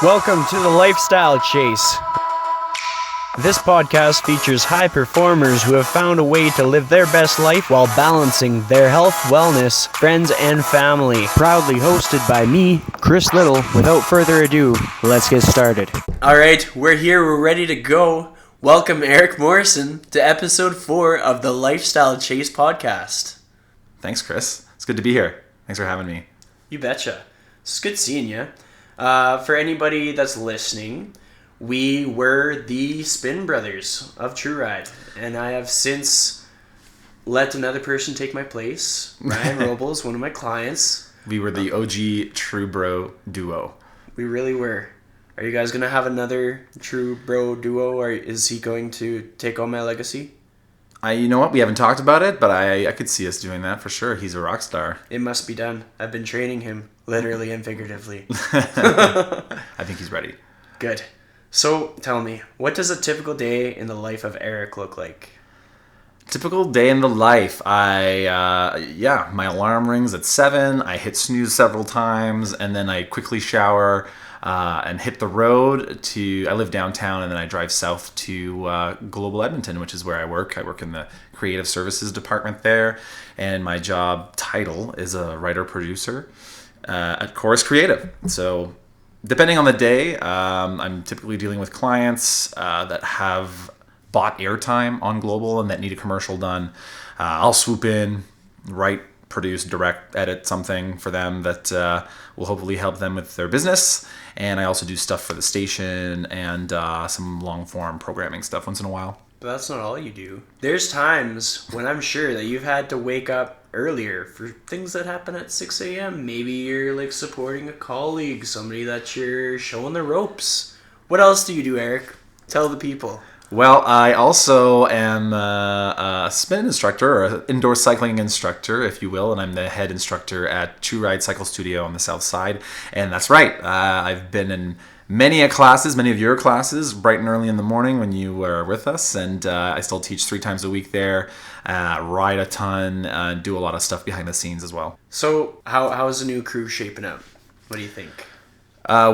Welcome to the Lifestyle Chase. This podcast features high performers who have found a way to live their best life while balancing their health, wellness, friends, and family. Proudly hosted by me, Chris Little. Without further ado, let's get started. All right, we're here. We're ready to go. Welcome, Eric Morrison, to episode 4 of the Lifestyle Chase podcast. Thanks, Chris. It's good to be here. Thanks for having me. You betcha. It's good seeing you. For anybody that's listening, we were the Spin Brothers of Tru Ride, and I have since let another person take my place. Ryan Robles, one of my clients. We were the OG True Bro duo. We really were. Are you guys going to have another True Bro duo, or is he going to take on my legacy? You know what? We haven't talked about it, but I could see us doing that for sure. He's a rock star. It must be done. I've been training him, literally and figuratively. I think he's ready. Good. So, tell me, what does a typical day in the life of Eric look like? Typical day in the life. My alarm rings at 7. I hit snooze several times, and then I quickly shower and hit the road I live downtown, and then I drive south to Global Edmonton, which is where I work. I work in the creative services department there, and my job title is a writer-producer at Chorus Creative. So depending on the day, I'm typically dealing with clients that have bought airtime on Global and that need a commercial done. I'll swoop in, write, produce, direct, edit something for them that will hopefully help them with their business. And I also do stuff for the station and some long-form programming stuff once in a while. But that's not all you do. There's times when I'm sure that you've had to wake up earlier for things that happen at 6 a.m. Maybe you're like supporting a colleague, somebody that you're showing the ropes. What else do you do, Eric? Tell the people. Well, I also am a spin instructor, or an indoor cycling instructor, if you will, and I'm the head instructor at Tru Ride Cycle Studio on the south side. And that's right, I've been in many of your classes, bright and early in the morning when you were with us, and I still teach 3 times a week there, ride a ton, do a lot of stuff behind the scenes as well. So how is the new crew shaping up? What do you think?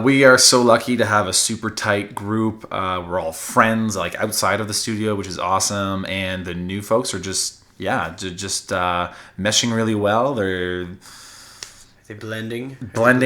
We are so lucky to have a super tight group. We're all friends, like outside of the studio, which is awesome. And the new folks are just meshing really well. They're blending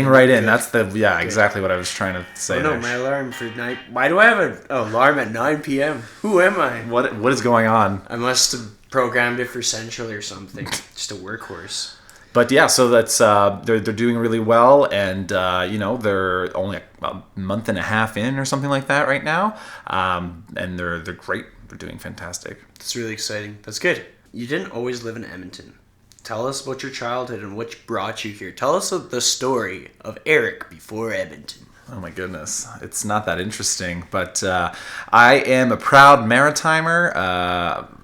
right in. That's exactly what I was trying to say. Oh no, my alarm for night. Why do I have an alarm at 9 p.m.? Who am I? What is going on? I must have programmed it for Central or something. Just a workhorse. But yeah, so that's they're doing really well, and they're only a month and a half in or something like that right now, and they're great. They're doing fantastic. That's really exciting. That's good. You didn't always live in Edmonton. Tell us about your childhood and what brought you here. Tell us the story of Eric before Edmonton. Oh my goodness, it's not that interesting, but I am a proud Maritimer.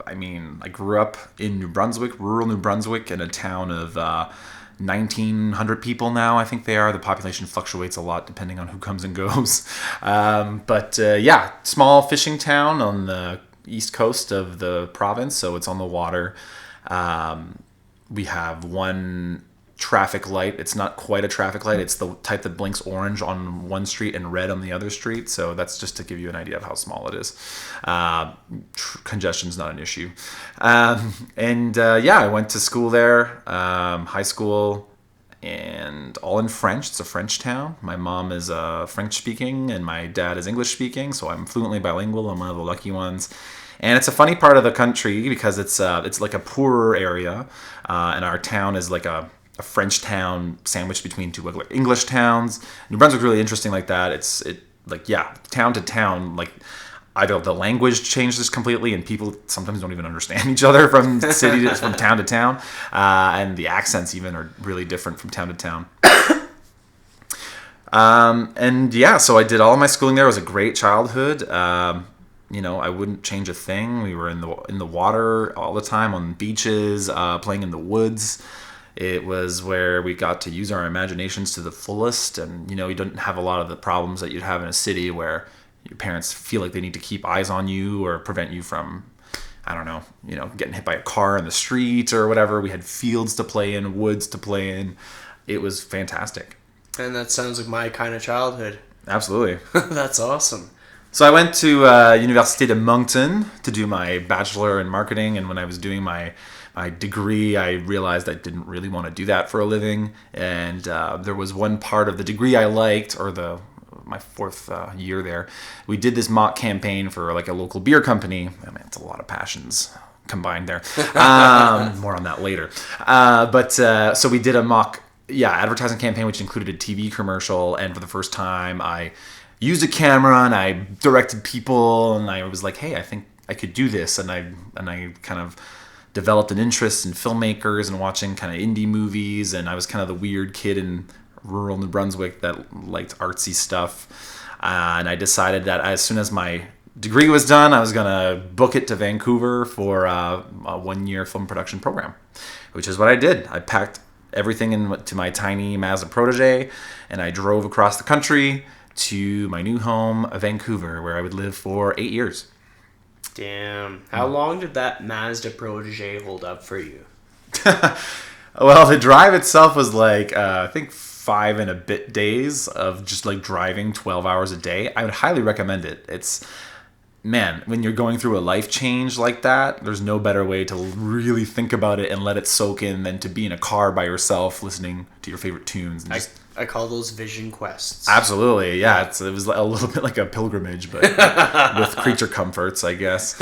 I grew up in New Brunswick, rural New Brunswick, in a town of 1,900 people now, I think they are. The population fluctuates a lot depending on who comes and goes. Small fishing town on the east coast of the province, so it's on the water. We have one traffic light. It's not quite a traffic light. It's the type that blinks orange on one street and red on the other street. So that's just to give you an idea of how small it is. Congestion's not an issue. I went to school there, high school, and all in French. It's a French town. My mom is French speaking and my dad is English speaking. So I'm fluently bilingual. I'm one of the lucky ones. And it's a funny part of the country because it's like a poorer area, and our town is like a French town sandwiched between 2 English towns. New Brunswick's really interesting like that. Town to town, like either the language changes completely and people sometimes don't even understand each other from from town to town, and the accents even are really different from town to town. So I did all of my schooling there. It was a great childhood. I wouldn't change a thing. We were in the water all the time, on beaches, playing in the woods. It was where we got to use our imaginations to the fullest, and you didn't have a lot of the problems that you'd have in a city where your parents feel like they need to keep eyes on you or prevent you from, getting hit by a car in the street or whatever. We had fields to play in, woods to play in. It was fantastic. And that sounds like my kind of childhood. Absolutely. That's awesome. So I went to Université de Moncton to do my bachelor in marketing, and when I was doing my degree, I realized I didn't really want to do that for a living. And there was one part of the degree I liked, or my fourth year there. We did this mock campaign for like a local beer company. I mean, it's a lot of passions combined there. More on that later. So we did a mock advertising campaign, which included a TV commercial. And for the first time, I used a camera and I directed people, and I was like, hey, I think I could do this. And I kind of developed an interest in filmmakers and watching kind of indie movies. And I was kind of the weird kid in rural New Brunswick that liked artsy stuff. And I decided that as soon as my degree was done, I was going to book it to Vancouver for a 1-year film production program, which is what I did. I packed everything into my tiny Mazda Protege, and I drove across the country to my new home, Vancouver, where I would live for 8 years. Damn. How long did that Mazda Protege hold up for you? Well, the drive itself was like, I think 5 and a bit days of just like driving 12 hours a day. I would highly recommend it. It's, man, when you're going through a life change like that, there's no better way to really think about it and let it soak in than to be in a car by yourself listening to your favorite tunes. And I call those vision quests. Absolutely, yeah. It was a little bit like a pilgrimage, but with creature comforts, I guess.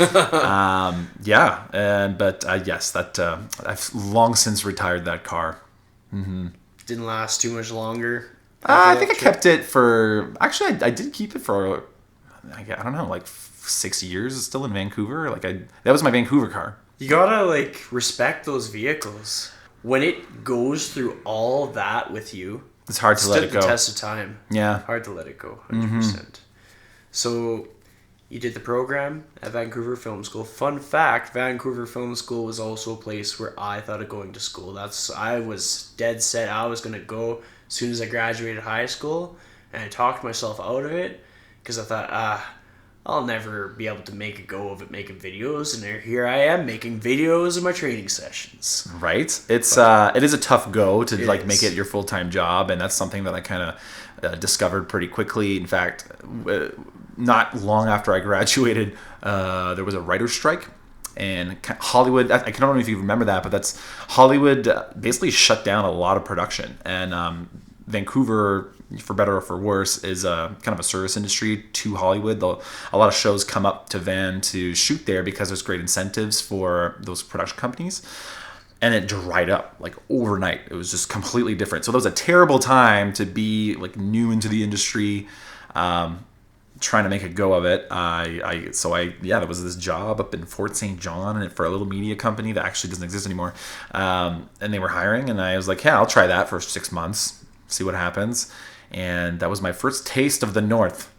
Yes, I've long since retired that car. Mm-hmm. Didn't last too much longer. I think I kept it for. Actually, I did keep it for. I don't know, like 6 years. Still in Vancouver. That was my Vancouver car. You gotta respect those vehicles when it goes through all that with you. It's hard to let it go. Stood the test of time. Yeah. Hard to let it go, 100%. Mm-hmm. So, you did the program at Vancouver Film School. Fun fact, Vancouver Film School was also a place where I thought of going to school. I was dead set I was going to go as soon as I graduated high school. And I talked myself out of it because I thought, I'll never be able to make a go of it making videos, and here I am making videos of my training sessions. Right? It is a tough go to make it your full-time job, and that's something that I kind of discovered pretty quickly. In fact, not long after I graduated, there was a writer's strike, and Hollywood, I don't know if you remember that, but that's Hollywood basically shut down a lot of production, and Vancouver, for better or for worse, is a kind of a service industry to Hollywood. A lot of shows come up to Van to shoot there because there's great incentives for those production companies. And it dried up overnight. It was just completely different. So that was a terrible time to be new into the industry, trying to make a go of it. There was this job up in Fort St. John for a little media company that actually doesn't exist anymore. And they were hiring, and I was like, yeah, I'll try that for 6 months, see what happens. And that was my first taste of the North.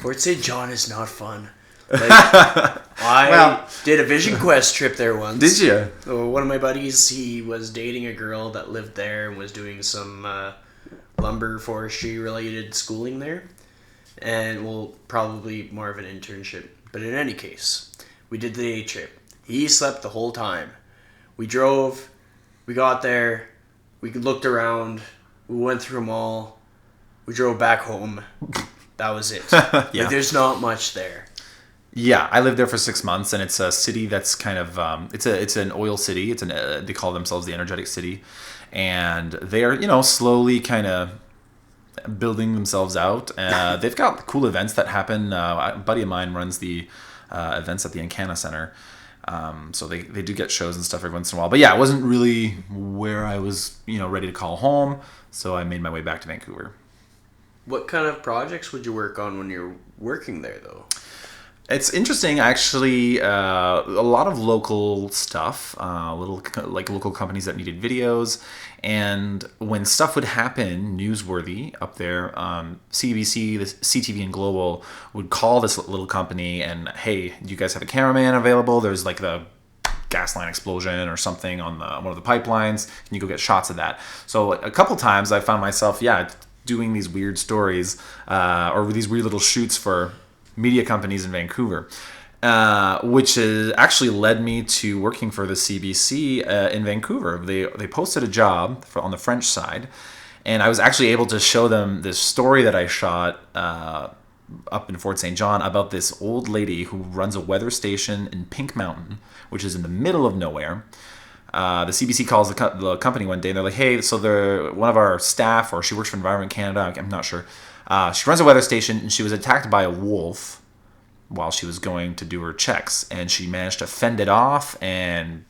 Fort St. John is not fun. I did a Vision Quest trip there once. Did you? So one of my buddies, he was dating a girl that lived there and was doing some lumber forestry related schooling there. And probably more of an internship. But in any case, we did the day trip. He slept the whole time. We drove, we got there, we looked around, we went through them all. We drove back home. That was it. Yeah. There's not much there. Yeah, I lived there for 6 months, and it's a city that's kind of it's an oil city. They call themselves the energetic city, and they're slowly kind of building themselves out. They've got cool events that happen. A buddy of mine runs the events at the Encana Center, so they do get shows and stuff every once in a while. But yeah, it wasn't really where I was ready to call home, so I made my way back to Vancouver. What kind of projects would you work on when you're working there, though? It's interesting, actually. A lot of local stuff, local companies that needed videos, and when stuff would happen newsworthy up there, CBC, the CTV and Global would call this little company and, hey, do you guys have a cameraman available? There's the gas line explosion or something on one of the pipelines. Can you go get shots of that? So a couple times I found myself, doing these weird stories or these weird little shoots for media companies in Vancouver, which has actually led me to working for the CBC in Vancouver. They posted a job on the French side, And I was actually able to show them this story that I shot up in Fort St. John about this old lady who runs a weather station in Pink Mountain, which is in the middle of nowhere. The CBC calls the company one day, and they're like, hey, so one of our staff, or she works for Environment Canada, I'm not sure. She runs a weather station, and she was attacked by a wolf while she was going to do her checks. And she managed to fend it off and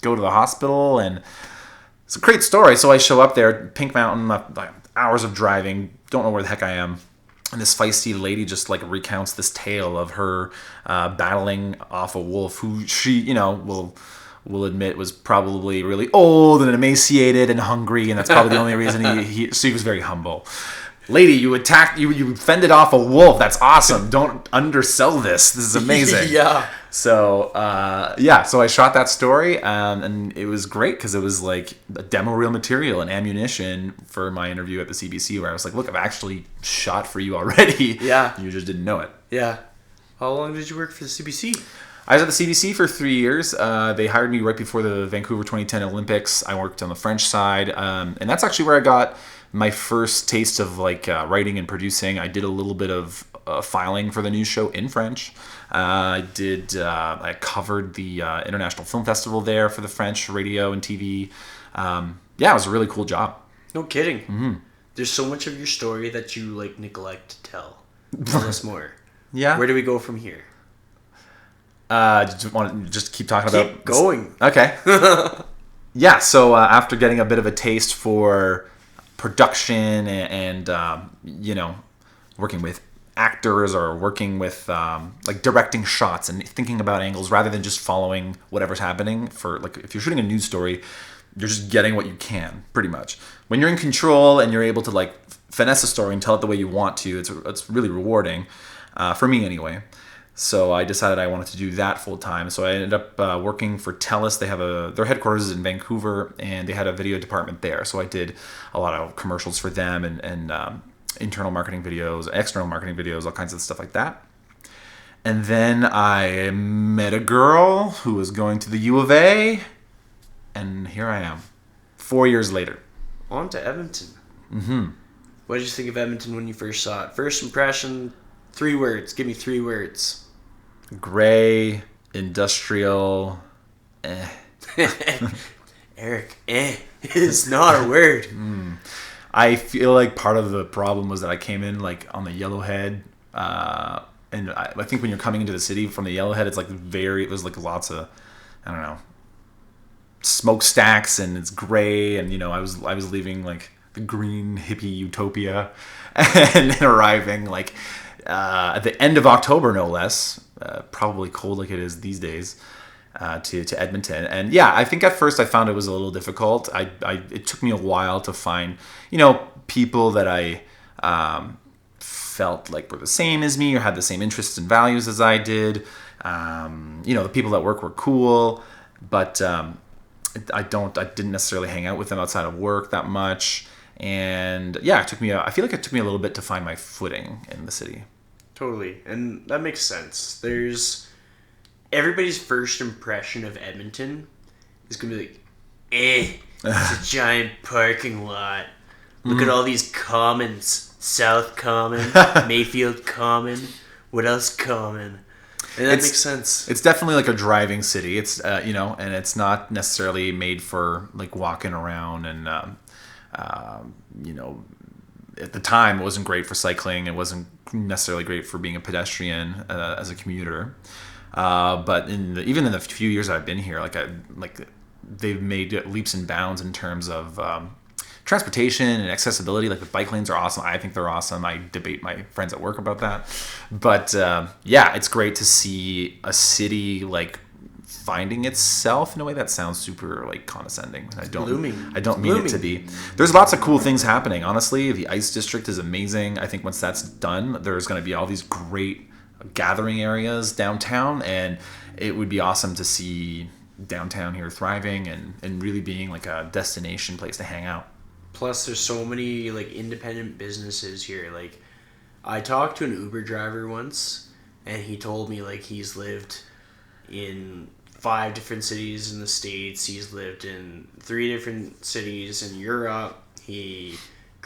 go to the hospital, and it's a great story. So I show up there, Pink Mountain, like hours of driving, don't know where the heck I am. And this feisty lady just like recounts this tale of her battling off a wolf who she, will admit was probably really old and emaciated and hungry, and that's probably the only reason she was very humble. Lady, you fended off a wolf. That's awesome. Don't undersell this. This is amazing. Yeah. So, so I shot that story, and it was great because it was like a demo reel material and ammunition for my interview at the CBC, where I was like, look, I've actually shot for you already. Yeah. You just didn't know it. Yeah. How long did you work for the CBC? I was at the CBC for 3 years. They hired me right before the Vancouver 2010 Olympics. I worked on the French side, and that's actually where I got my first taste of like writing and producing. I did a little bit of filing for the news show in French. I covered the International Film Festival there for the French radio and TV. It was a really cool job. No kidding. Mm-hmm. There's so much of your story that you like neglect to tell. Tell us more. Yeah. Where do we go from here? Just keep talking about... Keep going. Okay. So after getting a bit of a taste for production and working with actors or working with like directing shots and thinking about angles rather than just following whatever's happening, for like if you're shooting a news story, you're just getting what you can pretty much. When you're in control and you're able to like finesse a story and tell it the way you want to, it's really rewarding, for me anyway. So I decided I wanted to do that full time. So I ended up working for TELUS. They have their headquarters is in Vancouver, and they had a video department there. So I did a lot of commercials for them and internal marketing videos, external marketing videos, all kinds of stuff like that. And then I met a girl who was going to the U of A, and here I am, 4 years later. On to Edmonton. Mm-hmm. What did you think of Edmonton when you first saw it? First impression, 3 words. Give me 3 words. Gray, industrial, Eric, is not a word. I feel like part of the problem was that I came in like on the Yellowhead, and I think when you're coming into the city from the Yellowhead, it's like there's like lots of, I don't know, smokestacks, and it's gray, and I was leaving like the green hippie utopia, and then arriving like at the end of October, no less, probably cold like it is these days, to Edmonton. And I think at first I found it was a little difficult. It took me a while to find, people that I felt like were the same as me or had the same interests and values as I did. The people that work were cool, but I didn't necessarily hang out with them outside of work that much. And I feel like it took me a little bit to find my footing in the city. Totally. And that makes sense. Everybody's first impression of Edmonton is going to be like, it's a giant parking lot. Look at all these commons. South Common, Mayfield Common, what else common? And that makes sense. It's definitely like a driving city. It's, and it's not necessarily made for like walking around and, at the time it wasn't great for cycling. It wasn't necessarily great for being a pedestrian as a commuter. But even in the few years I've been here, they've made leaps and bounds in terms of transportation and accessibility. Like the bike lanes are awesome. I think they're awesome. I debate my friends at work about that. But it's great to see a city like finding itself in a way that sounds super like condescending. I don't mean it to be. There's lots of cool things happening. Honestly, the Ice District is amazing. I think once that's done, there's going to be all these great gathering areas downtown, and it would be awesome to see downtown here thriving and really being like a destination place to hang out. Plus, there's so many like independent businesses here. Like, I talked to an Uber driver once, and he told me like he's lived in 5 different cities in the States. He's lived in 3 different cities in Europe. He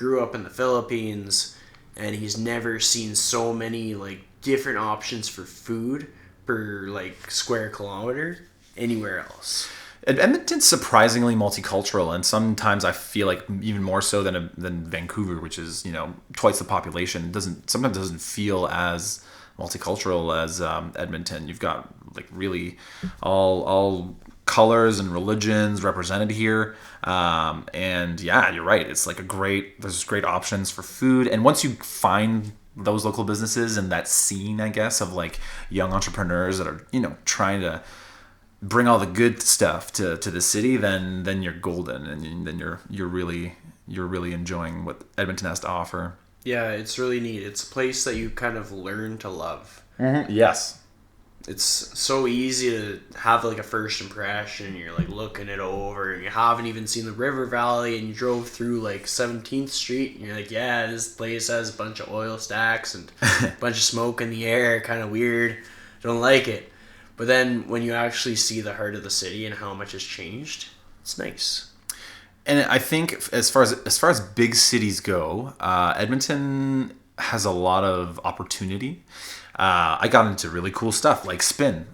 grew up in the Philippines, and he's never seen so many like different options for food per like square kilometer anywhere else. Edmonton's surprisingly multicultural, and sometimes I feel like even more so than Vancouver, which is, you know, twice the population. Sometimes doesn't feel as multicultural as Edmonton. You've got like really all colors and religions represented here, and yeah, you're right. It's like there's great options for food, and once you find those local businesses and that scene, I guess, of like young entrepreneurs that are, you know, trying to bring all the good stuff to the city, then you're golden, and then you're really enjoying what Edmonton has to offer. Yeah, it's really neat. It's a place that you kind of learn to love. Mm-hmm. Yes. It's so easy to have like a first impression. You're like looking it over, and you haven't even seen the river valley, and you drove through like 17th Street, and you're like, yeah, this place has a bunch of oil stacks and a bunch of smoke in the air, kind of weird. Don't like it. But then when you actually see the heart of the city and how much has changed, it's nice. And I think as far as big cities go, Edmonton has a lot of opportunity. I got into really cool stuff like spin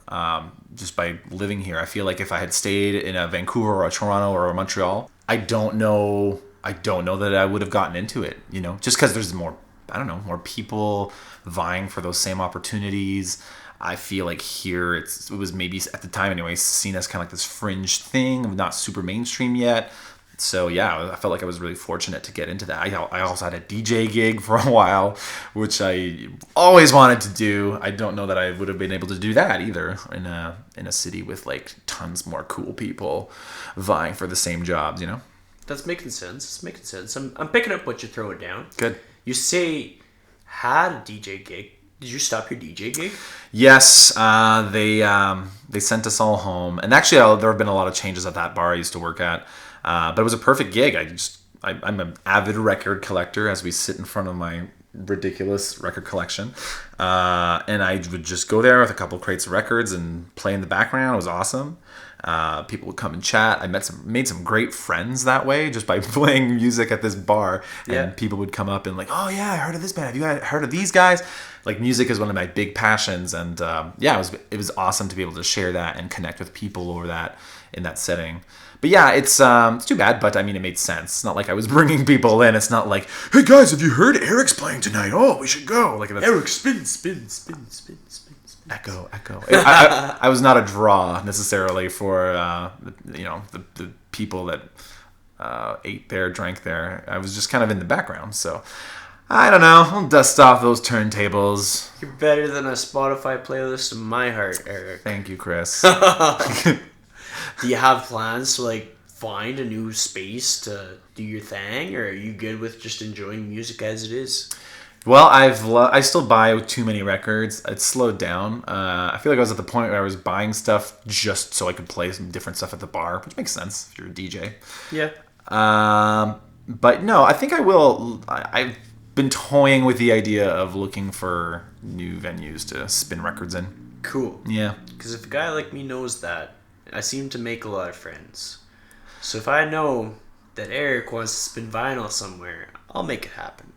just by living here. I feel like if I had stayed in a Vancouver or a Toronto or a Montreal, I don't know that I would have gotten into it, you know, just because there's more people vying for those same opportunities. I feel like here it was maybe at the time anyway seen as kind of like this fringe thing, not super mainstream yet. So yeah, I felt like I was really fortunate to get into that. I also had a DJ gig for a while, which I always wanted to do. I don't know that I would have been able to do that either in a city with like tons more cool people vying for the same jobs, you know? That's making sense. It's making sense. I'm picking up what you're throwing down. Good. You say had a DJ gig. Did you stop your DJ gig? Yes, they sent us all home, and actually there have been a lot of changes at that bar I used to work at, but it was a perfect gig. I'm an avid record collector, as we sit in front of my ridiculous record collection, and I would just go there with a couple crates of records and play in the background. It was awesome. People would come and chat. I made some great friends that way just by playing music at this bar. And people would come up and like, oh yeah, I heard of this band. Have you guys heard of these guys? Like music is one of my big passions, and it was awesome to be able to share that and connect with people over that in that setting. But yeah, it's too bad, but I mean, it made sense. It's not like I was bringing people in. It's not like, hey guys, have you heard Eric's playing tonight? Oh, we should go. Like Eric, spin. Echo. I was not a draw necessarily for the people that ate there, drank there. I was just kind of in the background. So I don't know. I'll dust off those turntables. You're better than a Spotify playlist in my heart, Eric. Thank you, Chris. Do you have plans to like find a new space to do your thing, or are you good with just enjoying music as it is? Well, I still buy too many records. It's slowed down. I feel like I was at the point where I was buying stuff just so I could play some different stuff at the bar, which makes sense if you're a DJ. Yeah. But no, I think I will. I've been toying with the idea of looking for new venues to spin records in. Cool. Yeah. Because if a guy like me knows that, I seem to make a lot of friends. So if I know that Eric wants to spin vinyl somewhere, I'll make it happen.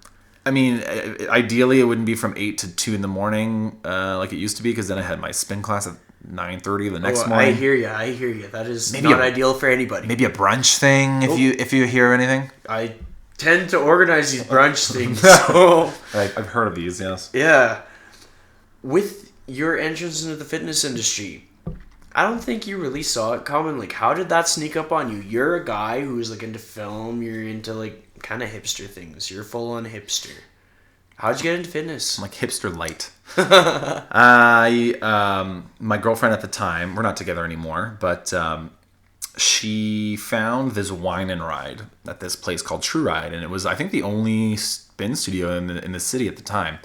I mean, ideally it wouldn't be from 8 to 2 in the morning like it used to be, because then I had my spin class at 9:30 the next morning. I hear you. That is maybe not ideal for anybody. Maybe a brunch thing if you hear anything. I tend to organize these brunch things. So I've heard of these, yes. Yeah. With your entrance into the fitness industry, I don't think you really saw it coming. Like, how did that sneak up on you? You're a guy who's like into film. You're into like kind of hipster things. You're full on hipster. How'd you get into fitness? I'm like hipster light. My girlfriend at the time, we're not together anymore, but she found this wine and ride at this place called Tru Ride, and it was, I think, the only spin studio in the city at the time.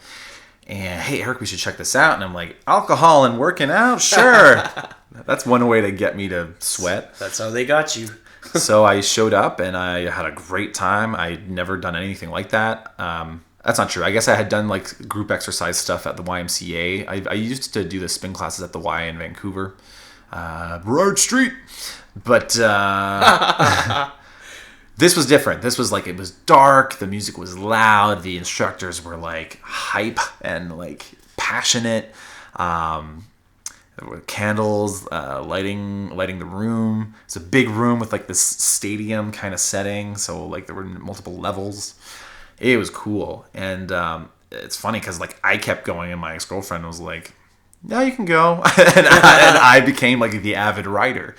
And hey, Eric, we should check this out. And I'm like, alcohol and working out? Sure. That's one way to get me to sweat. That's how they got you. So I showed up and I had a great time. I'd never done anything like that. That's not true. I guess I had done like group exercise stuff at the YMCA. I used to do the spin classes at the Y in Vancouver. Broad Street. But This was different. This was like, it was dark, the music was loud, the instructors were like hype and like passionate. There were candles, lighting the room. It's a big room with like this stadium kind of setting, so like there were multiple levels. It was cool, and it's funny because like I kept going, and my ex-girlfriend was like, "No, you can go," and I became like the avid rider,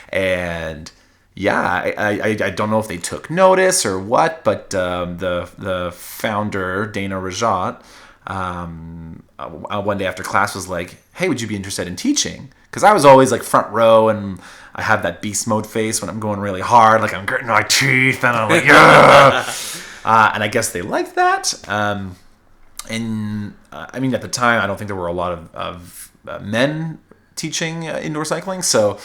and yeah, I don't know if they took notice or what, but the founder, Dana Rajat, one day after class was like, "Hey, would you be interested in teaching?" Because I was always like front row, and I have that beast mode face when I'm going really hard, like I'm gritting my teeth, and I'm like, yeah. And I guess they liked that. And I mean, at the time, I don't think there were a lot of men teaching indoor cycling, so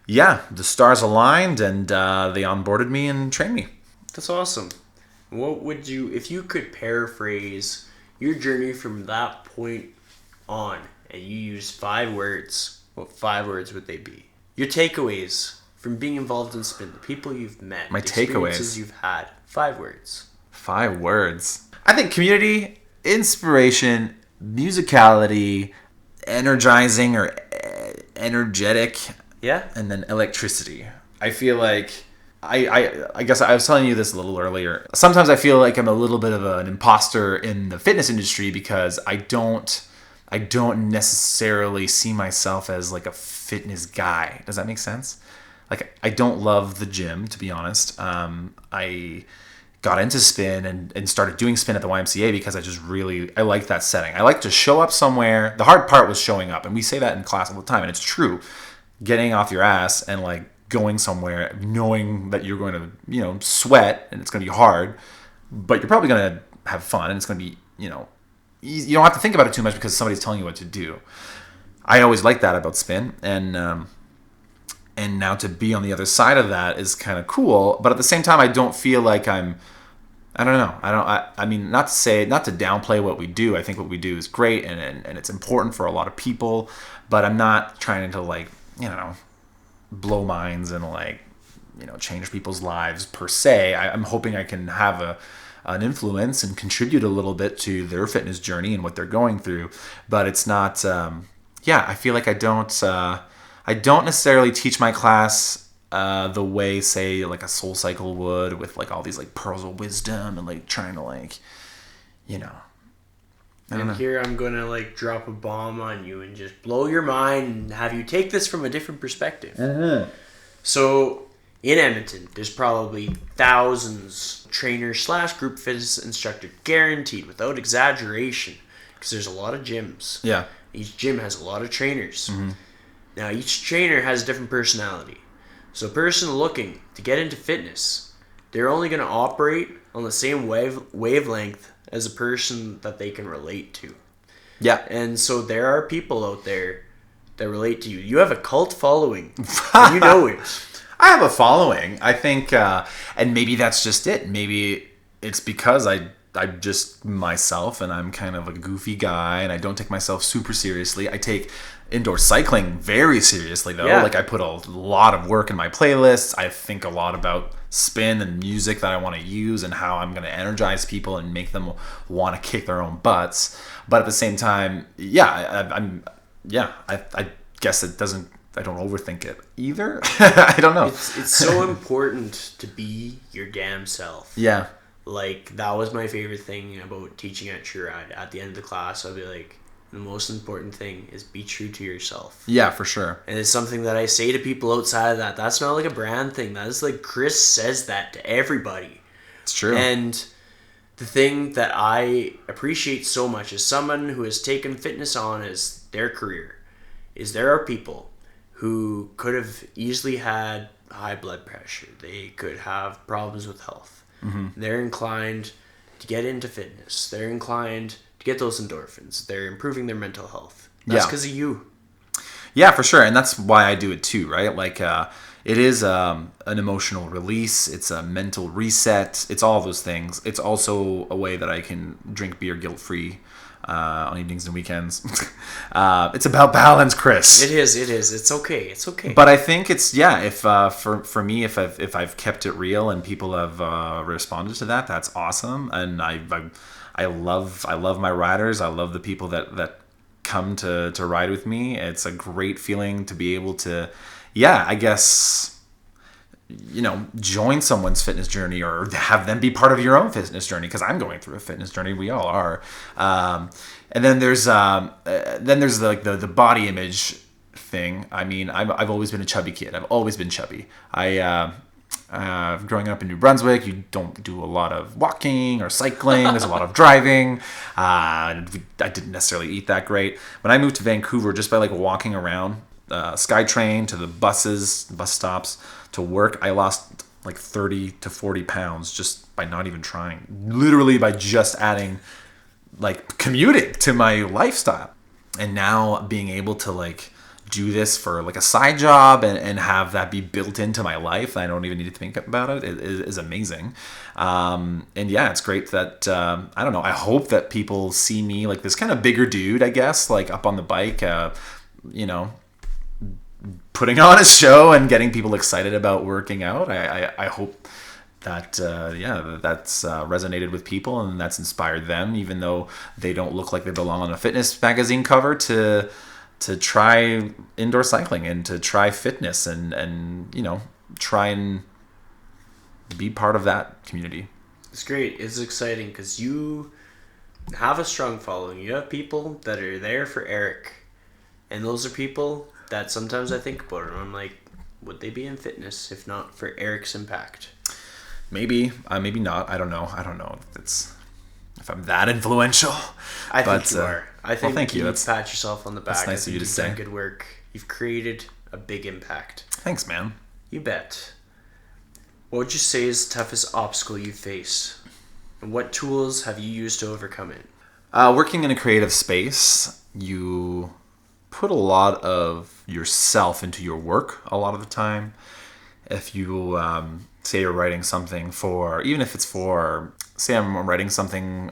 yeah, the stars aligned, and they onboarded me and trained me. That's awesome. What would you, if you could paraphrase your journey from that point on, and you use 5 words, what 5 words would they be? Your takeaways from being involved in spin, the people you've met, My the experiences takeaways. you've had. 5 words. 5 words. I think community, inspiration, musicality, energizing or energetic, Yeah? and then electricity. I feel like I guess I was telling you this a little earlier. Sometimes I feel like I'm a little bit of an imposter in the fitness industry because I don't necessarily see myself as like a fitness guy. Does that make sense? Like, I don't love the gym, to be honest. I got into spin and started doing spin at the YMCA because I like that setting. I like to show up somewhere. The hard part was showing up, and we say that in class all the time, and it's true. Getting off your ass and like going somewhere, knowing that you're going to, sweat and it's going to be hard, but you're probably going to have fun and it's going to be, you don't have to think about it too much because somebody's telling you what to do. I always liked that about spin, and now to be on the other side of that is kind of cool, but at the same time, I don't feel like I don't know. I mean, not to downplay what we do. I think what we do is great and it's important for a lot of people, but I'm not trying to like, blow minds and like, change people's lives per se. I'm hoping I can have an influence and contribute a little bit to their fitness journey and what they're going through, but it's not, I feel like I don't necessarily teach my class the way, say, like a Soul Cycle would, with like all these like pearls of wisdom and like trying to like, I don't know. Here I'm going to like drop a bomb on you and just blow your mind and have you take this from a different perspective. Mm-hmm. So in Edmonton, there's probably thousands trainers / group fitness instructor guaranteed, without exaggeration, because there's a lot of gyms. Yeah. Each gym has a lot of trainers. Mm-hmm. Now, each trainer has a different personality. So a person looking to get into fitness, they're only going to operate on the same wavelength as a person that they can relate to. Yeah. And so there are people out there that relate to you. You have a cult following. And you know it. I have a following. I think, and maybe that's just it. Maybe it's because I'm just myself and I'm kind of a goofy guy and I don't take myself super seriously. I take indoor cycling very seriously though. Yeah. Like I put a lot of work in my playlists. I think a lot about spin and music that I want to use and how I'm going to energize people and make them want to kick their own butts. But at the same time, I guess it doesn't, I don't overthink it either. I don't know. It's so important to be your damn self. Yeah. Like, that was my favorite thing about teaching at Tru Ride. At the end of the class, I'll be like, the most important thing is be true to yourself. Yeah, for sure. And it's something that I say to people outside of that. That's not like a brand thing. That is like Chris says that to everybody. It's true. And the thing that I appreciate so much as someone who has taken fitness on as their career is there are people who could have easily had high blood pressure. They could have problems with health. Mm-hmm. They're inclined to get into fitness. They're inclined to get those endorphins. They're improving their mental health. That's because of you. Yeah, for sure. And that's why I do it too, right? Like, it is an emotional release. It's a mental reset. It's all those things. It's also a way that I can drink beer guilt-free on evenings and weekends. It's about balance, Chris. It is. It's okay. But I think it's, if for me, if I've kept it real and people have responded to that, that's awesome. And I love my riders. I love the people that come to ride with me. It's a great feeling to be able to, I guess, join someone's fitness journey or have them be part of your own fitness journey, because I'm going through a fitness journey. We all are. And then there's like the body image thing. I mean, I've always been a chubby kid. I've always been chubby. Growing up in New Brunswick, you don't do a lot of walking or cycling. There's a lot of driving. I didn't necessarily eat that great. When I moved to Vancouver, just by like walking around SkyTrain to the bus stops to work, I lost like 30 to 40 pounds just by not even trying. Literally by just adding like commuting to my lifestyle. And now being able to like do this for like a side job and have that be built into my life, I don't even need to think about it, is amazing. And it's great that, I don't know, I hope that people see me like this kind of bigger dude, I guess, like up on the bike, putting on a show and getting people excited about working out. I hope that that's resonated with people and that's inspired them, even though they don't look like they belong on a fitness magazine cover, to try indoor cycling and to try fitness and try and be part of that community. It's great. It's exciting because you have a strong following. You have people that are there for Eric, and those are people that sometimes I think about, and I'm like, would they be in fitness if not for Eric's impact? Maybe, maybe not. I don't know if I'm that influential. I think you are. I think thank you. You pat yourself on the back. That's nice of you to say. You've done good work. You've created a big impact. Thanks, man. You bet. What would you say is the toughest obstacle you face? And what tools have you used to overcome it? Working in a creative space, you put a lot of yourself into your work a lot of the time. If you say you're writing something for, even if it's for, say I'm writing something,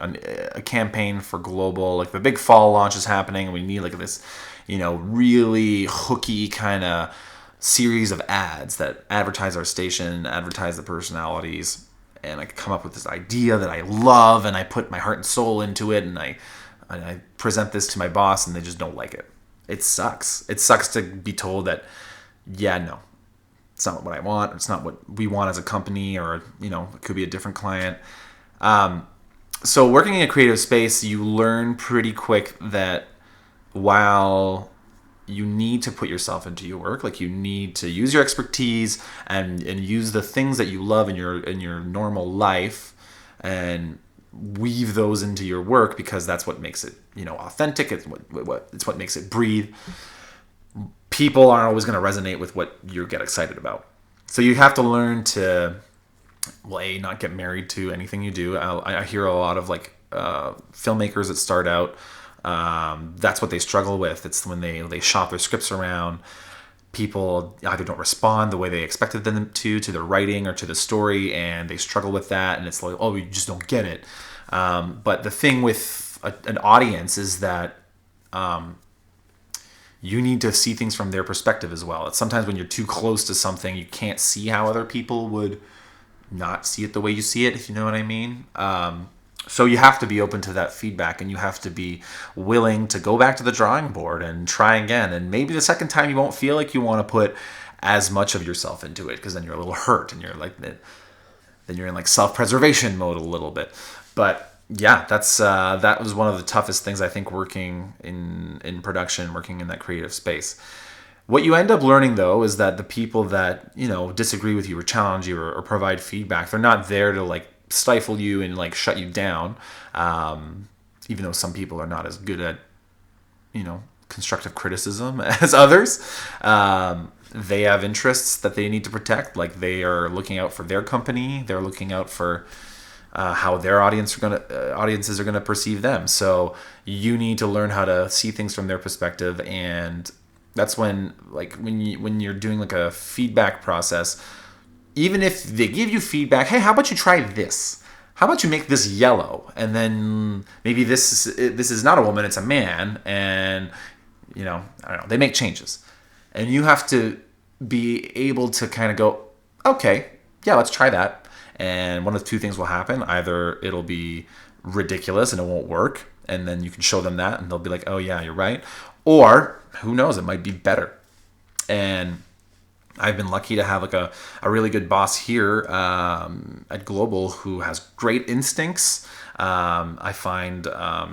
a campaign for Global, like the big fall launch is happening and we need like this, really hooky kind of series of ads that advertise our station, advertise the personalities, and I come up with this idea that I love and I put my heart and soul into it, and I present this to my boss and they just don't like it. It sucks. It sucks to be told that, no, it's not what I want. It's not what we want as a company, or, it could be a different client. So working in a creative space, you learn pretty quick that while you need to put yourself into your work, like you need to use your expertise and use the things that you love in your normal life and weave those into your work, because that's what makes it, authentic. It's what makes it breathe. People aren't always going to resonate with what you get excited about. So you have to learn to, not get married to anything you do. I hear a lot of like filmmakers that start out, that's what they struggle with. It's when they shop their scripts around. People either don't respond the way they expected them to their writing or to the story, and they struggle with that, and it's like, you just don't get it. But the thing with an audience is that you need to see things from their perspective as well. It's sometimes when you're too close to something, you can't see how other people would not see it the way you see it, if you know what I mean. So you have to be open to that feedback, and you have to be willing to go back to the drawing board and try again. And maybe the second time you won't feel like you want to put as much of yourself into it, because then you're a little hurt and then you're in like self-preservation mode a little bit. But that was one of the toughest things, I think, working in production, working in that creative space. What you end up learning, though, is that the people that, disagree with you or challenge you or provide feedback, they're not there to like stifle you and like shut you down. Even though some people are not as good at, constructive criticism as others. They have interests that they need to protect. Like they are looking out for their company. They're looking out for how their audiences are gonna perceive them. So you need to learn how to see things from their perspective and That's when, like, when you're doing like a feedback process, even if they give you feedback, hey, how about you try this? How about you make this yellow? And then maybe this is not a woman, it's a man, and I don't know, they make changes. And you have to be able to kind of go, okay, yeah, let's try that. And one of the two things will happen. Either it'll be ridiculous and it won't work, and then you can show them that and they'll be like, oh yeah, you're right. Or who knows, it might be better. And I've been lucky to have like a really good boss here at Global who has great instincts. I find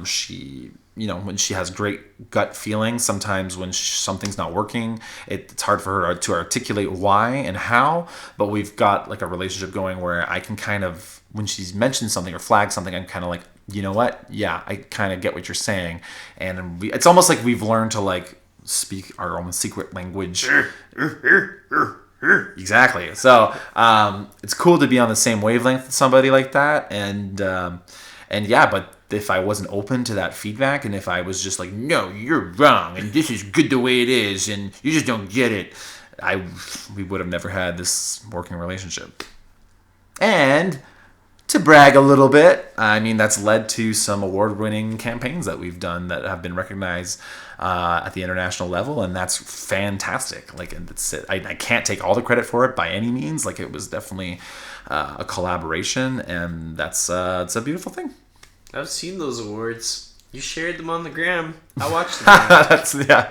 she, when she has great gut feelings, sometimes when something's not working, it's hard for her to articulate why and how, but we've got like a relationship going where I can kind of, when she's mentioned something or flagged something, I'm kind of like, you know what? Yeah, I kind of get what you're saying. And it's almost like we've learned to like speak our own secret language. Exactly. So it's cool to be on the same wavelength with somebody like that. And yeah, but if I wasn't open to that feedback, and if I was just like, no, you're wrong, and this is good the way it is, and you just don't get it, we would have never had this working relationship. And to brag a little bit, I mean, that's led to some award-winning campaigns that we've done that have been recognized at the international level, and that's fantastic. Like, I can't take all the credit for it by any means. Like, it was definitely a collaboration, and that's it's a beautiful thing. I've seen those awards. You shared them on the gram. I watched them.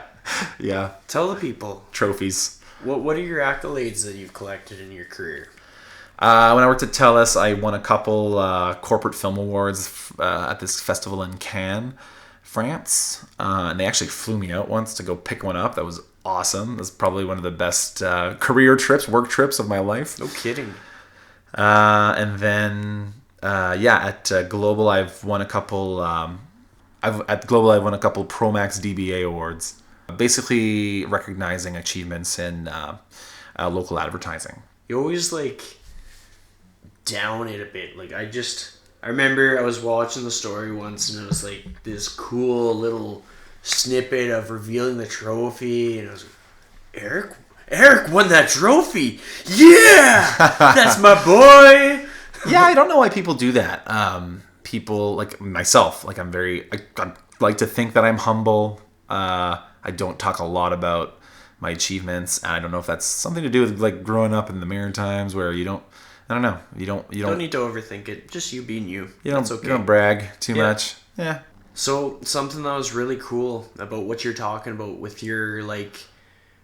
Yeah. Tell the people. Trophies. What are your accolades that you've collected in your career? When I worked at TELUS, I won a couple corporate film awards at this festival in Cannes, France. And they actually flew me out once to go pick one up. That was awesome. It was probably one of the best work trips of my life. No kidding. And then, at Global, I've won a couple. At Global, I've won a couple Promax DBA awards, basically recognizing achievements in local advertising. You always down it a bit. I remember I was watching the story once, and it was like this cool little snippet of revealing the trophy, and I was like, Eric won that trophy. Yeah, that's my boy. Yeah, I don't know why people do that. People like myself, I like to think that I'm humble. I don't talk a lot about my achievements, and I don't know if that's something to do with growing up in the mirror times where you don't. I don't know. You don't need to overthink it. Just you being you. That's okay. You don't brag too much. Yeah. So something that was really cool about what you're talking about with your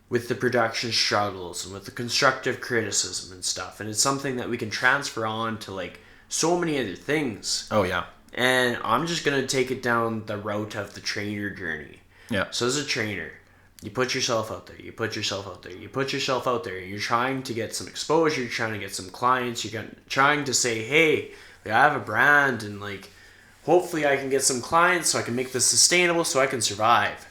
with the production struggles and with the constructive criticism and stuff, and it's something that we can transfer on to so many other things. Oh yeah. And I'm just gonna take it down the route of the trainer journey. Yeah. So as a trainer, you put yourself out there, you put yourself out there, you put yourself out there, and you're trying to get some exposure, you're trying to get some clients, you're trying to say, hey, I have a brand, and hopefully I can get some clients so I can make this sustainable so I can survive.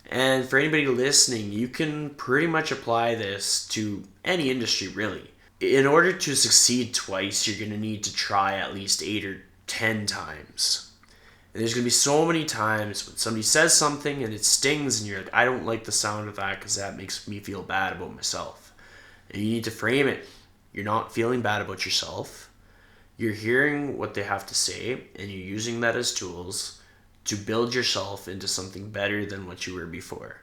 And for anybody listening, you can pretty much apply this to any industry, really. In order to succeed twice, you're going to need to try at least 8 or 10 times. And there's going to be so many times when somebody says something and it stings and you're like, I don't like the sound of that because that makes me feel bad about myself. And you need to frame it. You're not feeling bad about yourself. You're hearing what they have to say and you're using that as tools to build yourself into something better than what you were before.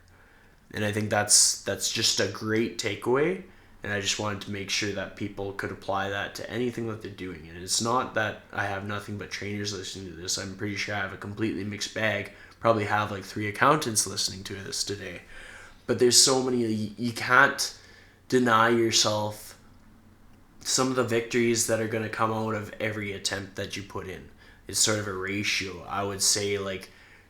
And I think that's just a great takeaway. And I just wanted to make sure that people could apply that to anything that they're doing. And it's not that I have nothing but trainers listening to this. I'm pretty sure I have a completely mixed bag. Probably have 3 accountants listening to this today. But there's so many, you can't deny yourself some of the victories that are going to come out of every attempt that you put in. It's sort of a ratio. I would say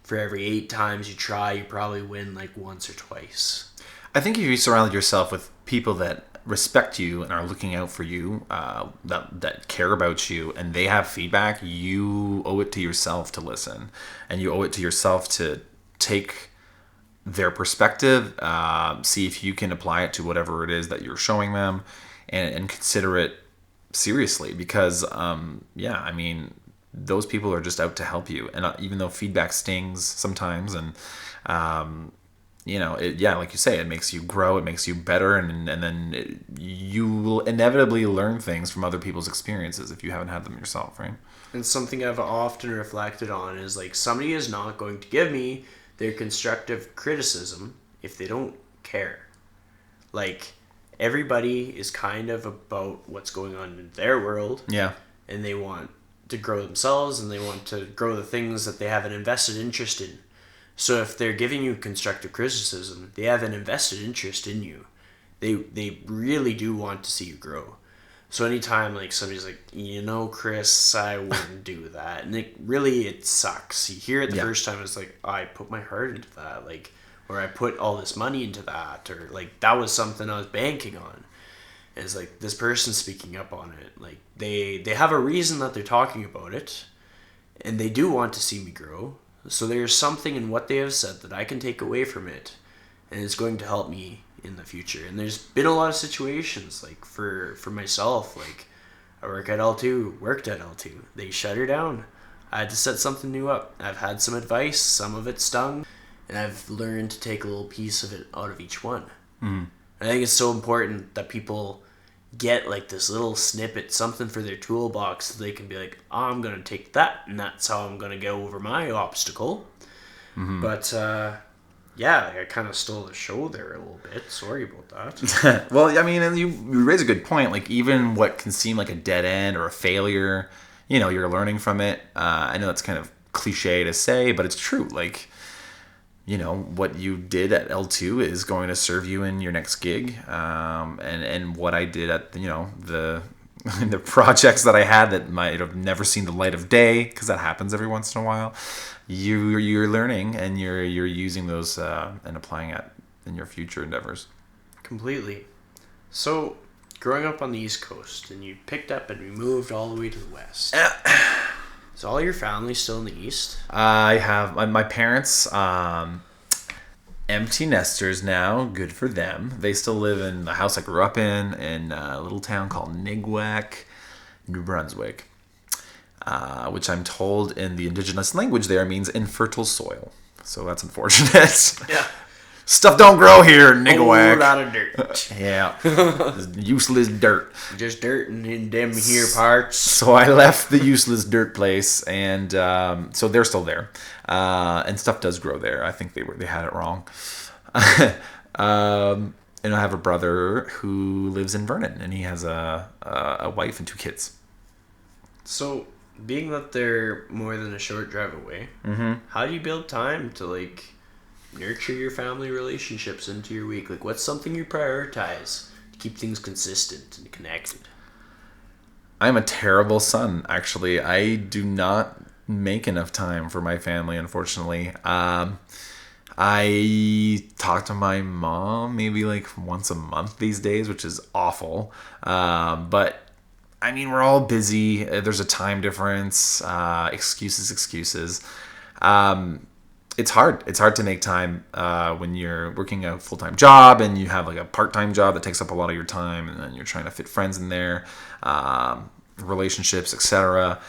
for every 8 times you try, you probably win once or twice. I think if you surround yourself with people that respect you and are looking out for you, that care about you, and they have feedback, you owe it to yourself to listen, and you owe it to yourself to take their perspective, see if you can apply it to whatever it is that you're showing them, and consider it seriously, because those people are just out to help you. And even though feedback stings sometimes, and like you say, it makes you grow, it makes you better, and then you will inevitably learn things from other people's experiences if you haven't had them yourself, right? And something I've often reflected on is like somebody is not going to give me their constructive criticism if they don't care. Like, everybody is kind of about what's going on in their world. Yeah. And they want to grow themselves and they want to grow the things that they have an invested interest in. So if they're giving you constructive criticism, they have an invested interest in you. They really do want to see you grow. So anytime like somebody's like, Chris, I wouldn't do that, and it sucks. You hear it the first time, it's like, I put my heart into that, like, or I put all this money into that, or like that was something I was banking on. And it's like this person speaking up on it, like they have a reason that they're talking about it, and they do want to see me grow. So there's something in what they have said that I can take away from it, and it's going to help me in the future. And there's been a lot of situations, like for myself, like I worked at L2. They shut her down. I had to set something new up. I've had some advice, some of it stung, and I've learned to take a little piece of it out of each one. Mm-hmm. I think it's so important that people get like this little snippet, something for their toolbox, so they can be like, I'm going to take that, and that's how I'm going to get over my obstacle. Mm-hmm. But, I kind of stole the show there a little bit. Sorry about that. Well, I mean, and you raise a good point. Like, even what can seem like a dead end or a failure, you're learning from it. I know that's kind of cliche to say, but it's true. Like, what you did at L2 is going to serve you in your next gig. And what I did at, the projects that I had that might have never seen the light of day, because that happens every once in a while, you're learning and you're using those and applying it in your future endeavors. Completely. So, growing up on the East Coast, and you picked up and we moved all the way to the West. Is all your family still in the East? I have my parents, empty nesters now. Good for them. They still live in the house I grew up in a little town called Nigwek, New Brunswick, which I'm told in the indigenous language there means infertile soil. So that's unfortunate. Yeah. Stuff don't grow here in Nigwek. A lot of dirt. Yeah. Useless dirt. Just dirt in them here parts. So I left the useless dirt place, and so they're still there. And stuff does grow there. I think they had it wrong. And I have a brother who lives in Vernon, and he has a wife and 2 kids. So, being that they're more than a short drive away, how do you build time to like nurture your family relationships into your week? Like, what's something you prioritize to keep things consistent and connected? I'm a terrible son, actually. I do not make enough time for my family, unfortunately. I talk to my mom maybe like once a month these days, which is awful. But I mean, we're all busy. There's a time difference. Excuses. It's hard. It's hard to make time when you're working a full-time job and you have like a part-time job that takes up a lot of your time, and then you're trying to fit friends in there, relationships, etc.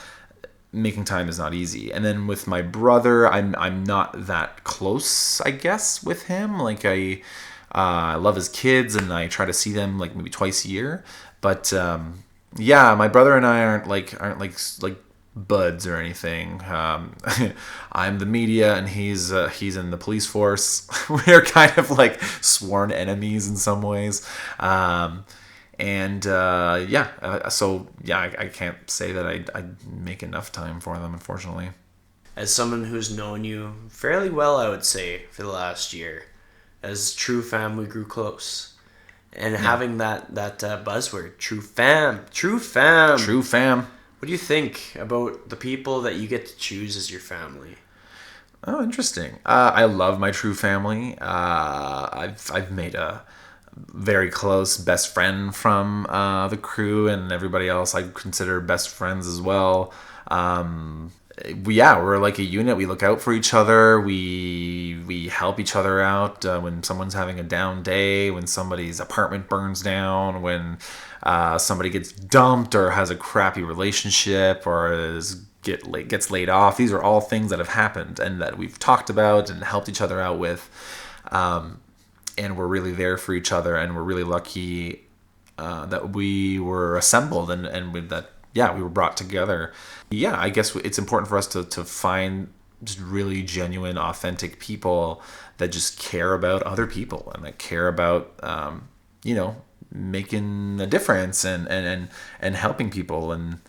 Making time is not easy. And then with my brother, I'm not that close, I guess, with him. Like I love his kids and I try to see them like maybe twice a year. But my brother and I aren't like buds or anything. I'm the media and he's in the police force. We're kind of like sworn enemies in some ways. So I can't say that I make enough time for them, unfortunately. As someone who's known you fairly well, I would say, for the last year, as true family grew close, and having that buzzword, true fam. What do you think about the people that you get to choose as your family? Oh, interesting. I love my true family. I've made a very close best friend from the crew, and everybody else I consider best friends as well. We're like a unit. We look out for each other. We help each other out when someone's having a down day, when somebody's apartment burns down, when somebody gets dumped or has a crappy relationship or gets laid off. These are all things that have happened and that we've talked about and helped each other out with. And we're really there for each other, and we're really lucky that we were assembled and we were brought together. Yeah, I guess it's important for us to find just really genuine, authentic people that just care about other people and that care about, making a difference and helping people in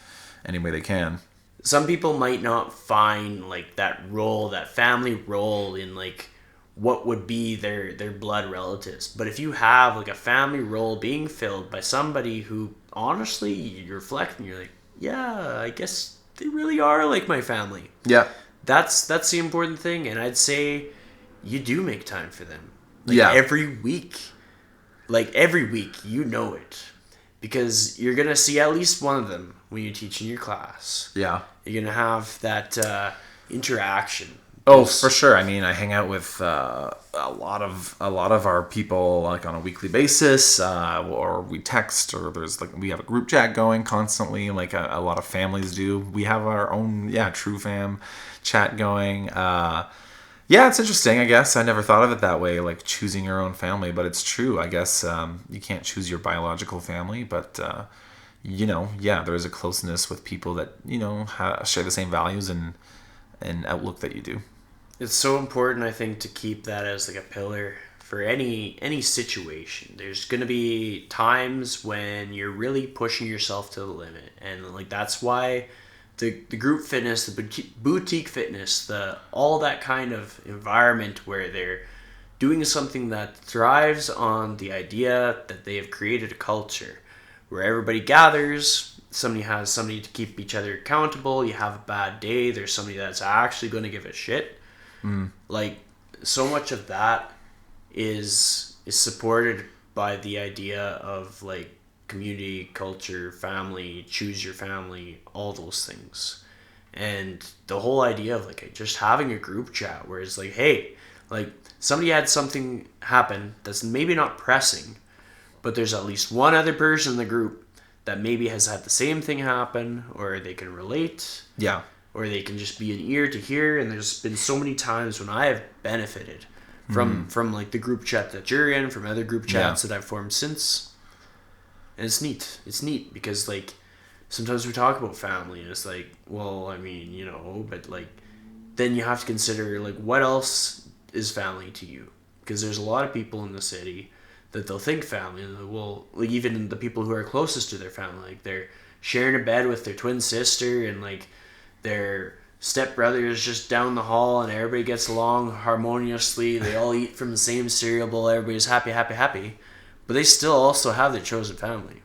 any way they can. Some people might not find like that role, that family role in like what would be their blood relatives. But if you have like a family role being filled by somebody who honestly you reflect and you're like, yeah, I guess they really are like my family. Yeah. That's the important thing. And I'd say you do make time for them. Every week. Like every week, you know it. Because you're going to see at least one of them when you teach in your class. Yeah. You're going to have that interaction. Oh, for sure. I mean, I hang out with a lot of our people like on a weekly basis, or we text, or we have a group chat going constantly, like a lot of families do. We have our own True Fam chat going. It's interesting. I guess I never thought of it that way, like choosing your own family, but it's true. I guess you can't choose your biological family, but there is a closeness with people that share the same values and outlook that you do. It's so important, I think, to keep that as like a pillar for any situation. There's going to be times when you're really pushing yourself to the limit. And like that's why the group fitness, the boutique fitness, all that kind of environment where they're doing something that thrives on the idea that they have created a culture where everybody gathers. Somebody has somebody to keep each other accountable. You have a bad day, there's somebody that's actually going to give a shit. Like so much of that is supported by the idea of like community, culture, family, choose your family, all those things. And the whole idea of like just having a group chat where it's like, hey, like somebody had something happen that's maybe not pressing, but there's at least one other person in the group that maybe has had the same thing happen, or they can relate. Yeah. Or they can just be an ear to hear. And there's been so many times when I have benefited from like the group chat that you're in, from other group chats that I've formed since. And it's neat. It's neat because like sometimes we talk about family and it's like, well, I mean, but like then you have to consider like what else is family to you? Because there's a lot of people in the city that they'll think family, and well, like even the people who are closest to their family, like they're sharing a bed with their twin sister and like their stepbrother is just down the hall and everybody gets along harmoniously. They all eat from the same cereal bowl. Everybody's happy, happy, happy. But they still also have their chosen family.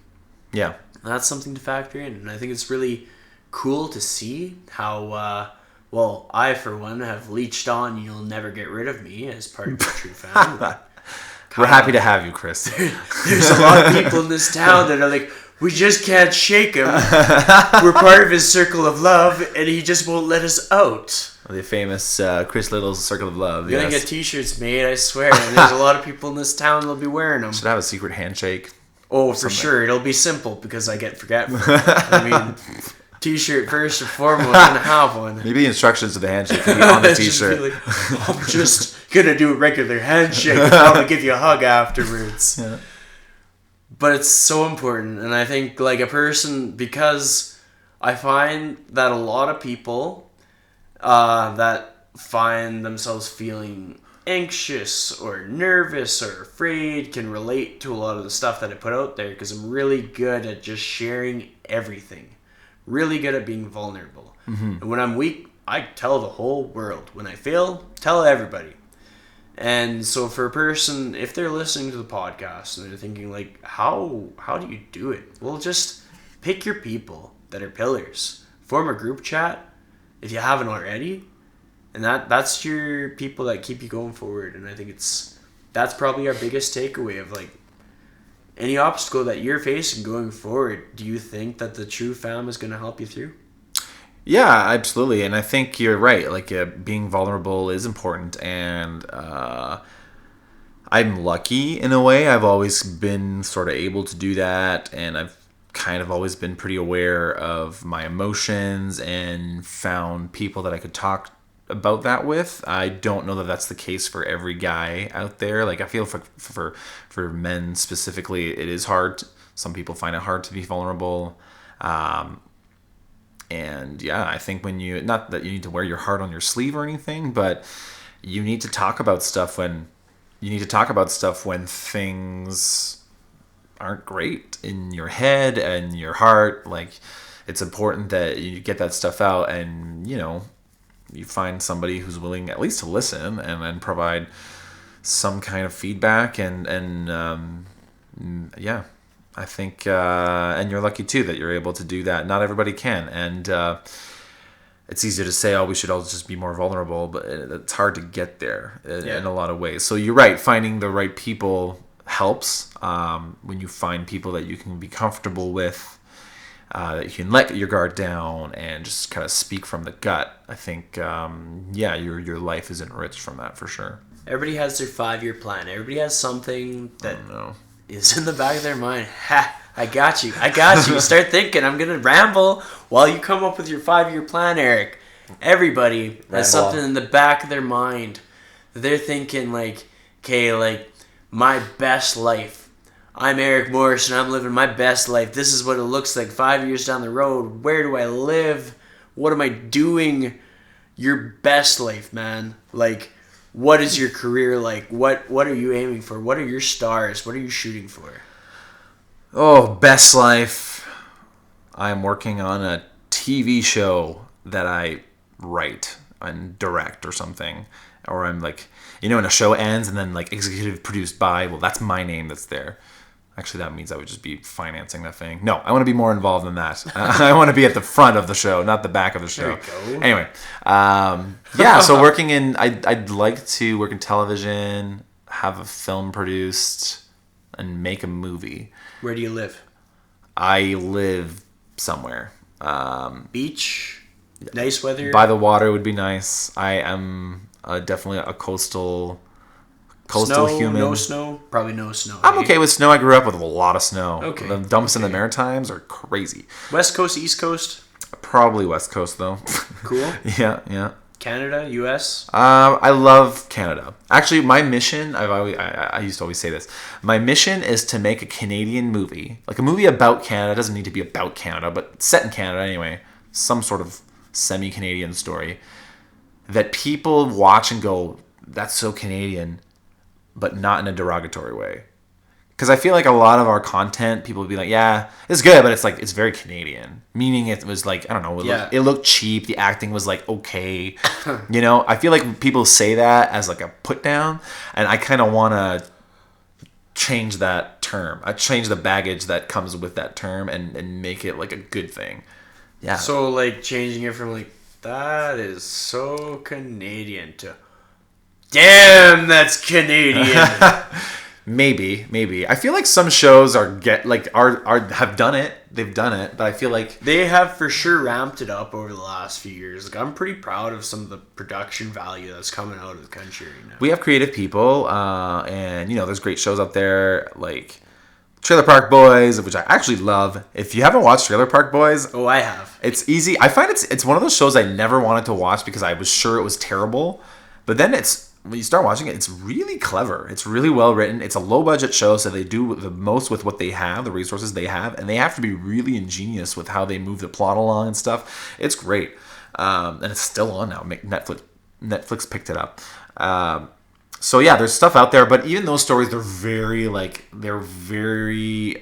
Yeah. And that's something to factor in. And I think it's really cool to see how, I, for one, have leached on You'll Never Get Rid of Me as part of the True Family. We're happy to have you, Chris. There's a lot of people in this town that are like, we just can't shake him. We're part of his circle of love, and he just won't let us out. The famous Chris Little's Circle of Love. We're going to get t-shirts made, I swear. And there's a lot of people in this town that'll be wearing them. Should have a secret handshake. Oh, for sure. It'll be simple because I get forgetful. I mean, t-shirt first and foremost, I'm going to have one. Maybe instructions to the handshake can be on the t-shirt. Like, I'm just going to do a regular handshake. I'm going to give you a hug afterwards. Yeah. But it's so important. And I think like a person, because I find that a lot of people that find themselves feeling anxious or nervous or afraid can relate to a lot of the stuff that I put out there because I'm really good at just sharing everything. Really good at being vulnerable. Mm-hmm. And when I'm weak, I tell the whole world. When I fail, tell everybody. And so for a person, if they're listening to the podcast and they're thinking like, how do you do it? Well, just pick your people that are pillars. Form a group chat if you haven't already. And that's your people that keep you going forward. And I think that's probably our biggest takeaway of like any obstacle that you're facing going forward. Do you think that the True Fam is going to help you through? Yeah, absolutely. And I think you're right. Like being vulnerable is important. And I'm lucky in a way. I've always been sort of able to do that. And I've kind of always been pretty aware of my emotions and found people that I could talk about that with. I don't know that that's the case for every guy out there. Like I feel for men specifically, it is hard. Some people find it hard to be vulnerable. And yeah, I think when you, not that you need to wear your heart on your sleeve or anything, but you need to talk about stuff when things aren't great in your head and your heart. Like it's important that you get that stuff out, and you find somebody who's willing at least to listen and then provide some kind of feedback. And yeah, I think, and you're lucky too that you're able to do that. Not everybody can. And it's easier to say, oh, we should all just be more vulnerable, but it's hard to get there in a lot of ways. So you're right. Finding the right people helps. When you find people that you can be comfortable with, that you can let your guard down and just kind of speak from the gut, I think, your life is enriched from that for sure. Everybody has their 5-year plan. Everybody has something that is in the back of their mind. Ha! I got you. Start thinking. I'm going to ramble while you come up with your 5-year plan, Eric. Everybody has something in the back of their mind that they're thinking like, okay, like my best life. I'm Eric Morrison. I'm living my best life. This is what it looks like 5 years down the road. Where do I live? What am I doing? Your best life, man. Like, what is your career like? What are you aiming for? What are your stars? What are you shooting for? Oh, best life. I'm working on a TV show that I write and direct or something. Or I'm like, when a show ends and then like executive produced by, well, that's my name that's there. Actually, that means I would just be financing that thing. No, I want to be more involved in that. I want to be at the front of the show, not the back of the show. There you go. Anyway, so I'd like to work in television, have a film produced, and make a movie. Where do you live? I live somewhere. Beach? Nice weather? By the water would be nice. I am definitely a coastal human. No snow? Probably no snow. I'm okay with snow. I grew up with a lot of snow. Okay. The dumps in the Maritimes are crazy. West Coast, East Coast? Probably West Coast, though. Cool. Yeah. Canada, U.S.? I love Canada. Actually, my mission, I used to always say this, my mission is to make a Canadian movie. Like a movie about Canada. It doesn't need to be about Canada, but set in Canada anyway. Some sort of semi-Canadian story that people watch and go, that's so Canadian, but not in a derogatory way. Because I feel like a lot of our content, people would be like, yeah, it's good, but it's like, it's very Canadian. Meaning it was like, I don't know, it looked cheap. The acting was like, okay. I feel like people say that as like a put down, and I kind of want to change that term. I change the baggage that comes with that term and make it like a good thing. Yeah. So like changing it from like, that is so Canadian to, damn, that's Canadian. Maybe. I feel like some shows have done it. They've done it, but I feel like they have for sure ramped it up over the last few years. Like I'm pretty proud of some of the production value that's coming out of the country right now. We have creative people, and there's great shows out there like Trailer Park Boys, which I actually love. If you haven't watched Trailer Park Boys, I have. It's easy. I find it's one of those shows I never wanted to watch because I was sure it was terrible, but then when you start watching it, it's really clever. It's really well written. It's a low budget show, so they do the most with what they have, the resources they have, and they have to be really ingenious with how they move the plot along and stuff. It's great, and it's still on now. Netflix picked it up. So yeah, there's stuff out there, but even those stories, they're very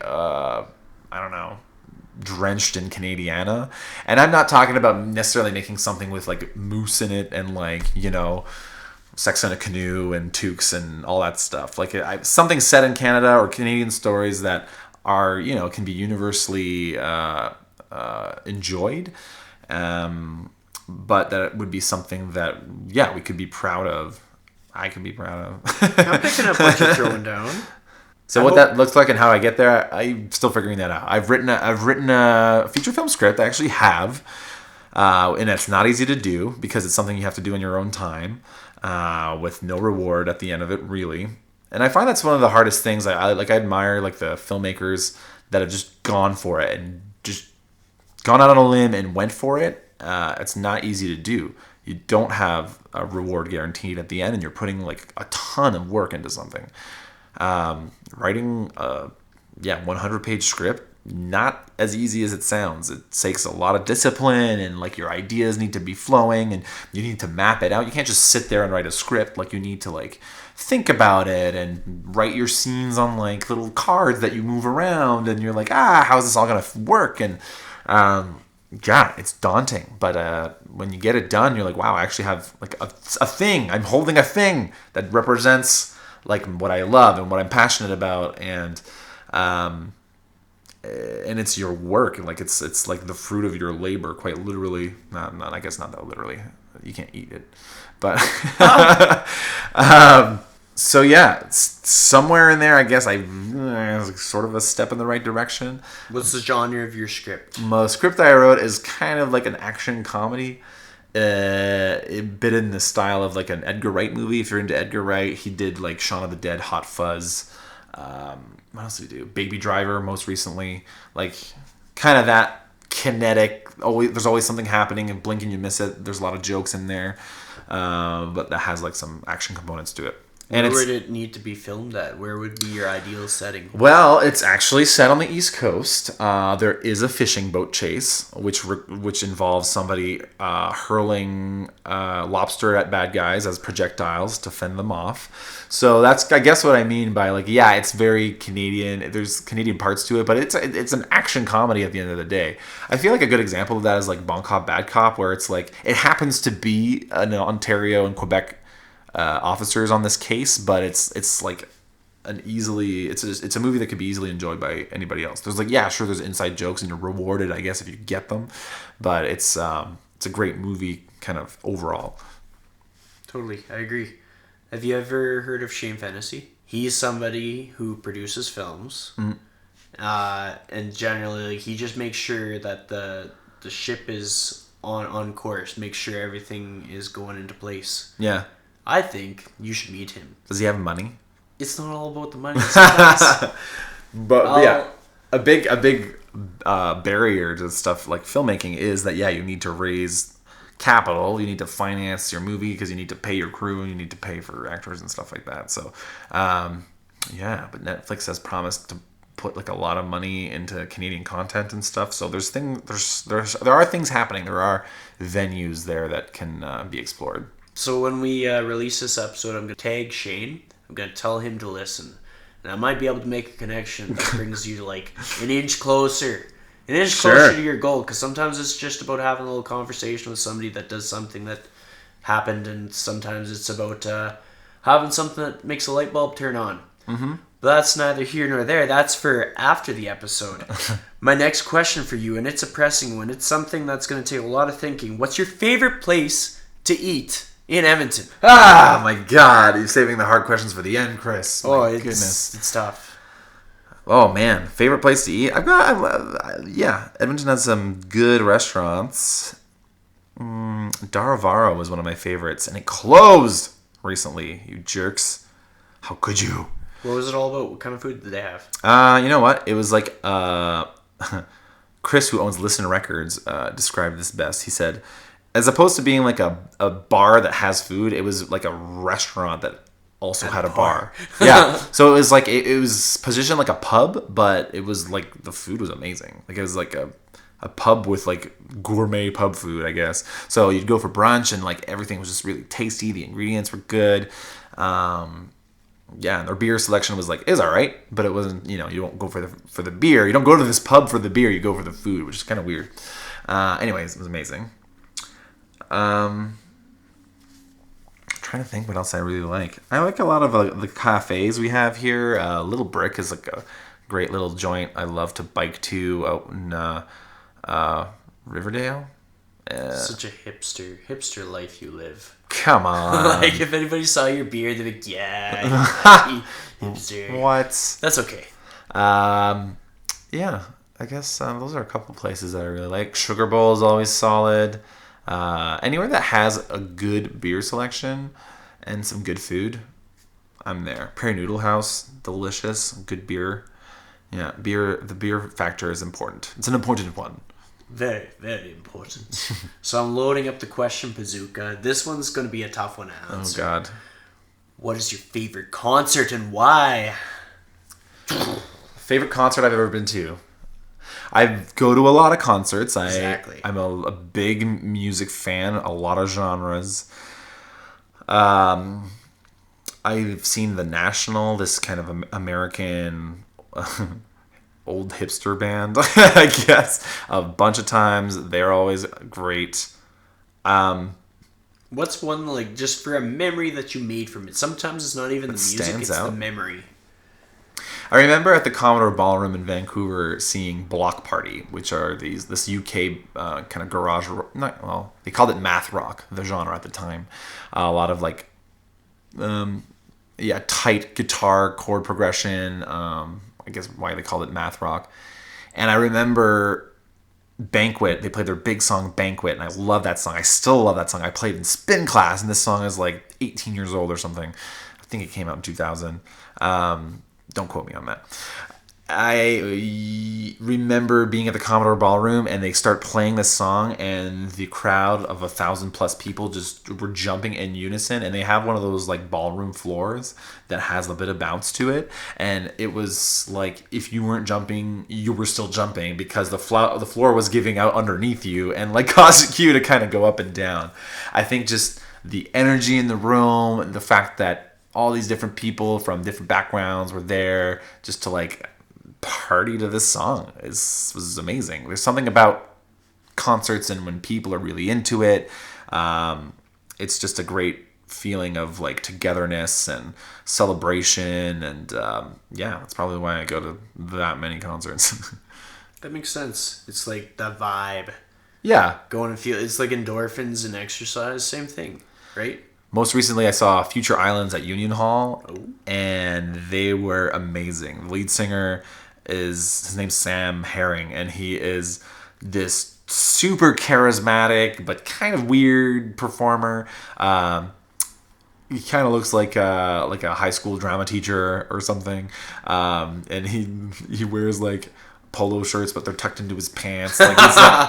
I don't know, drenched in Canadiana. And I'm not talking about necessarily making something with like moose in it and like sex in a canoe and toques and all that stuff. Like something set in Canada or Canadian stories that are can be universally enjoyed, but that would be something that we could be proud of. I could be proud of. I'm picking up what you're throwing down. So what that looks like and how I get there, I'm still figuring that out. I've written a feature film script. I actually have, and it's not easy to do because it's something you have to do in your own time, with no reward at the end of it, really. And I find that's one of the hardest things. I admire like the filmmakers that have just gone for it and just gone out on a limb and went for it. It's not easy to do. you don't have a reward guaranteed at the end, and you're putting like a ton of work into something. Writing 100-page script, not as easy as it sounds. It takes a lot of discipline, and like your ideas need to be flowing, and you need to map it out. You can't just sit there and write a script. Like you need to like think about it and write your scenes on like little cards that you move around, and you're like, how's this all gonna work? And it's daunting. But when you get it done, you're like, wow, I actually have like a thing. I'm holding a thing that represents like what I love and what I'm passionate about, and it's your work. Like it's like the fruit of your labor, quite literally. I guess not that literally. You can't eat it, but so yeah, somewhere in there, I guess sort of a step in the right direction. What's the genre of your script? The script I wrote is kind of like an action comedy. A bit in the style of like an Edgar Wright movie. If you're into Edgar Wright, he did like Shaun of the Dead, Hot Fuzz. What else did he do? Baby Driver, most recently. Like kind of that kinetic. There's always something happening, and blink and you miss it. There's a lot of jokes in there, but that has like some action components to it. And where would it need to be filmed at? Where would be your ideal setting? Well, it's actually set on the East Coast. There is a fishing boat chase, which involves somebody hurling lobster at bad guys as projectiles to fend them off. So that's, I guess, what I mean by like, yeah, it's very Canadian. There's Canadian parts to it, but it's an action comedy at the end of the day. I feel like a good example of that is like Bon Cop, Bad Cop, where it's like it happens to be an Ontario and Quebec officers on this case, but it's like it's a movie that could be easily enjoyed by anybody else. There's like, yeah, sure, there's inside jokes and you're rewarded, I guess, if you get them, but it's a great movie kind of overall. Totally, I agree. Have you ever heard of Shane Fennessy? He's somebody who produces films, and generally he just makes sure that the ship is on course, makes sure everything is going into place. Yeah. I think you should meet him. Does he have money? It's not all about the money. Sometimes. But yeah, a big barrier to stuff like filmmaking is that, yeah, you need to raise capital. You need to finance your movie because you need to pay your crew and you need to pay for actors and stuff like that. So, yeah, but Netflix has promised to put like a lot of money into Canadian content and stuff. So there are things happening. There are venues there that can be explored. So when we release this episode, I'm going to tag Shane. I'm going to tell him to listen. And I might be able to make a connection that brings you like an inch closer. An inch closer to your goal. Because sometimes it's just about having a little conversation with somebody that does something that happened. And sometimes it's about having something that makes a light bulb turn on. Mm-hmm. But that's neither here nor there. That's for after the episode. My next question for you, and it's a pressing one. It's something that's going to take a lot of thinking. What's your favorite place to eat in Edmonton? Ah, my God. You're saving the hard questions for the end, Chris. Goodness. It's tough. Oh, man. Favorite place to eat? Edmonton has some good restaurants. Daravaro was one of my favorites, and it closed recently, you jerks. How could you? What was it all about? What kind of food did they have? You know what? It was like Chris, who owns Listen Records, described this best. He said, as opposed to being like a bar that has food, it was like a restaurant that also had a bar. Yeah. So it was like it was positioned like a pub, but it was like the food was amazing. Like it was like a pub with like gourmet pub food, I guess. So you'd go for brunch and like everything was just really tasty. The ingredients were good. Yeah, and their beer selection was like, is all right, but it wasn't, you don't go for the beer. You don't go to this pub for the beer. You go for the food, which is kind of weird. Anyways, it was amazing. Trying to think what else I really like. I like a lot of the cafes we have here. Little Brick is like a great little joint I love to bike to out in Riverdale. Such a hipster life you live. Come on. Like if anybody saw your beer, they'd be like, yeah, hipster. What? That's okay. Yeah, I guess those are a couple places that I really like. Sugar Bowl is always solid. Anywhere that has a good beer selection and some good food, I'm there. Prairie Noodle House, delicious, good beer. Yeah, the beer factor is important. It's an important one. Very, very important. So I'm loading up the question bazooka. This one's going to be a tough one to answer. Oh, God. What is your favorite concert and why? Favorite concert I've ever been to? I go to a lot of concerts. Exactly. I'm a big music fan, a lot of genres. I've seen The National, this kind of American old hipster band, I guess, a bunch of times. They're always great. What's one, like, just for a memory that you made from it? Sometimes it's not even the music, stands it's out. the memory. I remember at the Commodore Ballroom in Vancouver seeing Block Party, which are this UK kind of garage. They called it math rock, the genre at the time. A lot of like, tight guitar chord progression. I guess why they called it math rock. And I remember Banquet. They played their big song Banquet, and I love that song. I still love that song. I played in spin class, and this song is like 18 years old or something. I think it came out in 2000. Don't quote me on that. I remember being at the Commodore Ballroom and they start playing this song and the crowd of 1,000+ people just were jumping in unison, and they have one of those like ballroom floors that has a bit of bounce to it, and it was like if you weren't jumping, you were still jumping because the floor was giving out underneath you and like causing you to kind of go up and down. I think just the energy in the room and the fact that all these different people from different backgrounds were there just to like party to this song was amazing. There's something about concerts and when people are really into it. It's just a great feeling of like togetherness and celebration, and that's probably why I go to that many concerts. That makes sense. It's like the vibe. Yeah. Going and feel, it's like endorphins and exercise, same thing, right? Most recently, I saw Future Islands at Union Hall, and they were amazing. The lead singer his name's Sam Herring, and he is this super charismatic but kind of weird performer. He kind of looks like a high school drama teacher or something, and he wears like polo shirts, but they're tucked into his pants. Like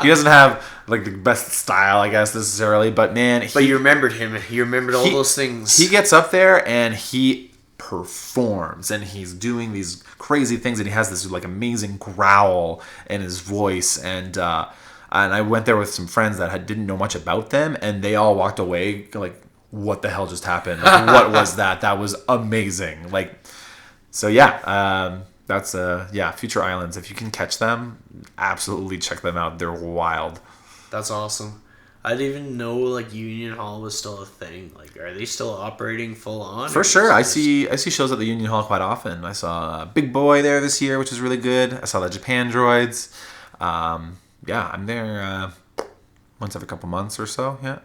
he doesn't have like the best style, I guess, necessarily. But man, but you remembered him. You remembered all those things. He gets up there and he performs, and he's doing these crazy things, and he has this like amazing growl in his voice. And I went there with some friends that didn't know much about them, and they all walked away like, "What the hell just happened? Like, what was that? That was amazing!" Like, so yeah. That's Future Islands. If you can catch them, absolutely check them out. They're wild. That's awesome. I didn't even know like Union Hall was still a thing. Like, are they still operating full on? For sure. I see shows at the Union Hall quite often. I saw Big Boy there this year, which is really good. I saw the Japan Droids. I'm there once every couple months or so. Yeah.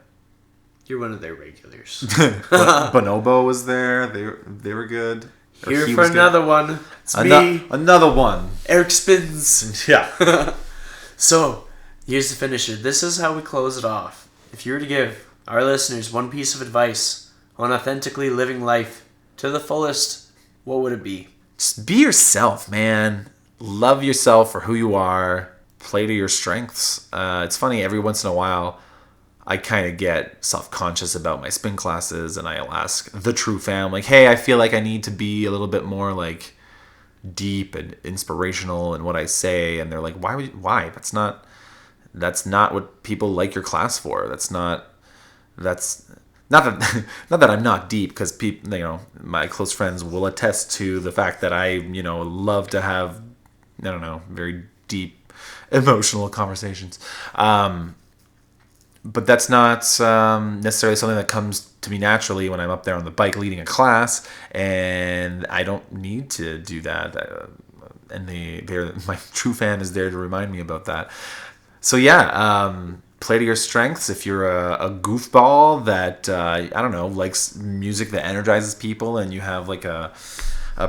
You're one of their regulars. Bonobo was there. They were good. Here for another one. It's me. Another one. Eric Spins. Yeah. So, here's the finisher. This is how we close it off. If you were to give our listeners one piece of advice on authentically living life to the fullest, what would it be? Just be yourself, man. Love yourself for who you are. Play to your strengths. It's funny, every once in a while, I kind of get self-conscious about my spin classes, and I'll ask the Tru fam, like, hey, I feel like I need to be a little bit more like deep and inspirational in what I say, and they're like, why? That's not what people like your class for. That's not that I'm not deep, because people, my close friends will attest to the fact that I, love to have, very deep emotional conversations. But that's not necessarily something that comes to me naturally when I'm up there on the bike leading a class, and I don't need to do that. And my Tru fan is there to remind me about that. So play to your strengths. If you're a goofball that likes music that energizes people, and you have like a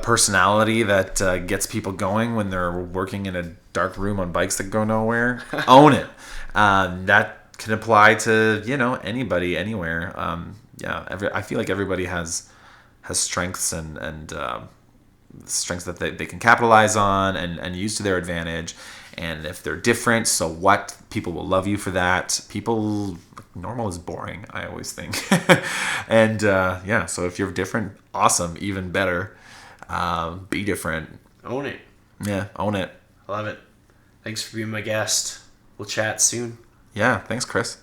personality that gets people going when they're working in a dark room on bikes that go nowhere, own it. That can apply to anybody, anywhere. I feel like everybody has strengths and strengths that they can capitalize on and use to their advantage. And if they're different, so what? People will love you for that. Normal is boring, I always think. And so if you're different, awesome, even better. Be different. Own it. Yeah, own it. I love it. Thanks for being my guest. We'll chat soon. Yeah, thanks, Chris.